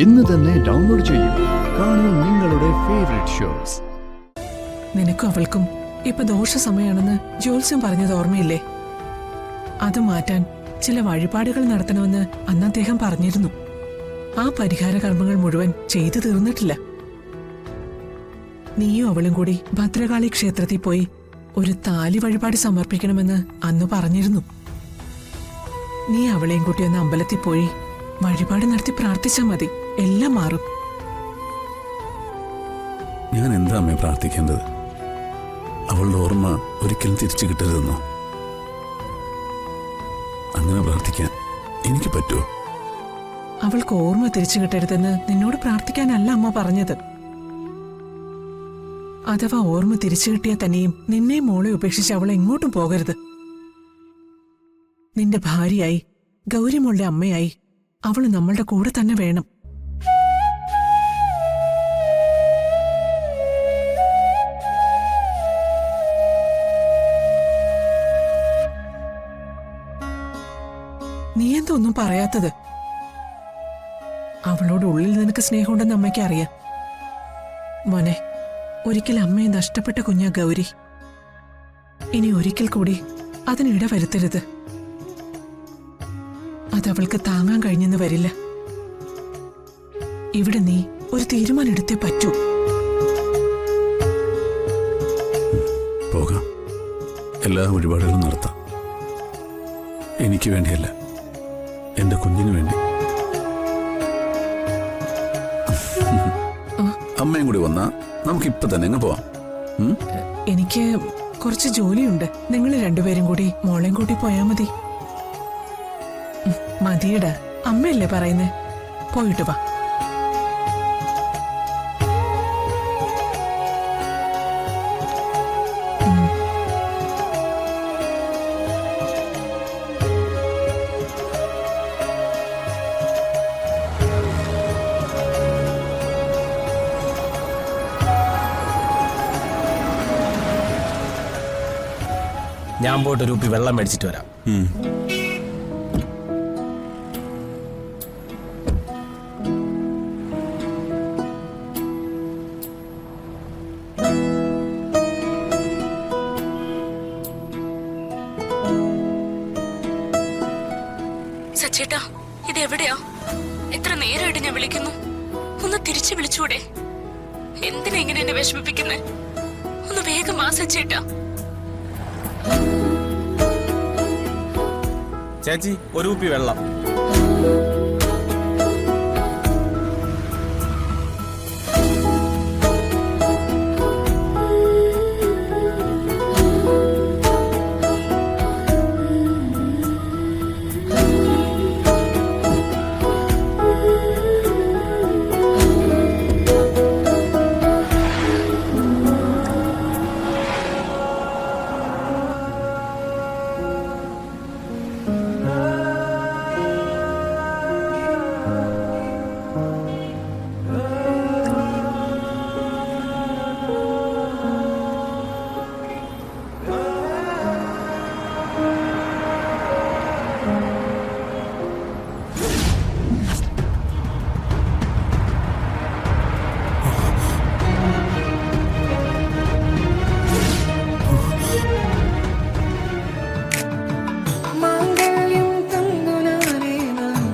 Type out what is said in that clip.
ഇന്ന് തന്നെ ഡൗൺലോഡ് ചെയ്യൂ. കാണൂ നിങ്ങളുടെ ഫേവറേറ്റ് ഷോസ്. നിനക്കും അവൾക്കും ഇപ്പൊ ദോഷ സമയമാണെന്ന് ജ്യോത്സ്യം പറഞ്ഞത് ഓർമ്മയില്ലേ? അത് മാറ്റാൻ ചില വഴിപാടുകൾ നടത്തണമെന്ന് അന്ന് അദ്ദേഹം പറഞ്ഞിരുന്നു. ആ പരിഹാര കർമ്മങ്ങൾ മുഴുവൻ ചെയ്തു തീർന്നിട്ടില്ല. നീയും അവളും കൂടി ഭദ്രകാളി ക്ഷേത്രത്തിൽ പോയി ഒരു താലി വഴിപാട് സമർപ്പിക്കണമെന്ന് അന്ന് പറഞ്ഞിരുന്നു. നീ അവളെയും കൂട്ടി ഒന്ന് അമ്പലത്തിൽ പോയി വഴിപാട് നടത്തി പ്രാർത്ഥിച്ചാൽ മതി, എല്ലാം മാറും. ഞാൻ എന്താ അമ്മേ പ്രാർത്ഥിക്കേണ്ടത്? അവളുടെ ഓർമ്മ ഒരിക്കലും തിരിച്ചു കിട്ടരുതെന്നോ? അങ്ങനെ പ്രാർത്ഥിക്കാൻ എനിക്ക് പറ്റുമോ? അവൾക്ക് ഓർമ്മ തിരിച്ചു കിട്ടരുതെന്ന് നിന്നോട് പ്രാർത്ഥിക്കാനല്ല അമ്മ പറഞ്ഞത്. അഥവാ ഓർമ്മ തിരിച്ചു കിട്ടിയാൽ തന്നെയും നിന്നെ മോളെ ഉപേക്ഷിച്ച് അവൾ എങ്ങോട്ടും പോകരുത്. നിന്റെ ഭാര്യയായി ഗൗരിമോളുടെ അമ്മയായി അവൾ നമ്മളുടെ കൂടെ തന്നെ വേണം. നീ എന്തൊന്നും പറയാത്തത്? അവളോട് ഉള്ളിൽ നിനക്ക് സ്നേഹമുണ്ടെന്ന് അമ്മയ്ക്ക് അറിയാം. മോനെ, ഒരിക്കൽ അമ്മയെ നഷ്ടപ്പെട്ട കുഞ്ഞാ ഗൗരി. ഇനി ഒരിക്കൽ കൂടി അതിനിട വരുത്തരുത്. അതവൾക്ക് താങ്ങാൻ കഴിഞ്ഞെന്ന് വരില്ല. ഇവിടെ നീ ഒരു തീരുമാനം എടുത്തേ പറ്റൂ. പോകാം, എല്ലാ വഴിപാടുകളും നടത്താം. എനിക്ക് വേണ്ടിയല്ല, എന്റെ കുഞ്ഞിന് വേണ്ടി. അമ്മയും കൂടി വന്നാ നമുക്ക് ഇപ്പൊ തന്നെ അങ്ങ് പോവാം. എനിക്ക് കുറച്ച് ജോലിയുണ്ട്. നിങ്ങൾ രണ്ടുപേരും കൂടി മോളെയും കൂട്ടി പോയാ മതി. മതിയടാ, അമ്മയല്ലേ പറയുന്നേ. പോയിട്ട് വാ. ഞാൻ പോയിട്ട് ഒരു കുപ്പി വെള്ളം മേടിച്ചിട്ട് വരാം. സച്ചേട്ടാ, ഇതെവിടെയാ? എത്ര നേരമായിട്ട് ഞാൻ വിളിക്കുന്നു. ഒന്ന് തിരിച്ചു വിളിച്ചൂടെ? എന്തിനാ ഇങ്ങനെ എന്നെ വിഷമിപ്പിക്കുന്നേ? ഒന്ന് വേഗം വാ സച്ചേട്ടാ. ചേച്ചി, ഒരു കുപ്പി വെള്ളം.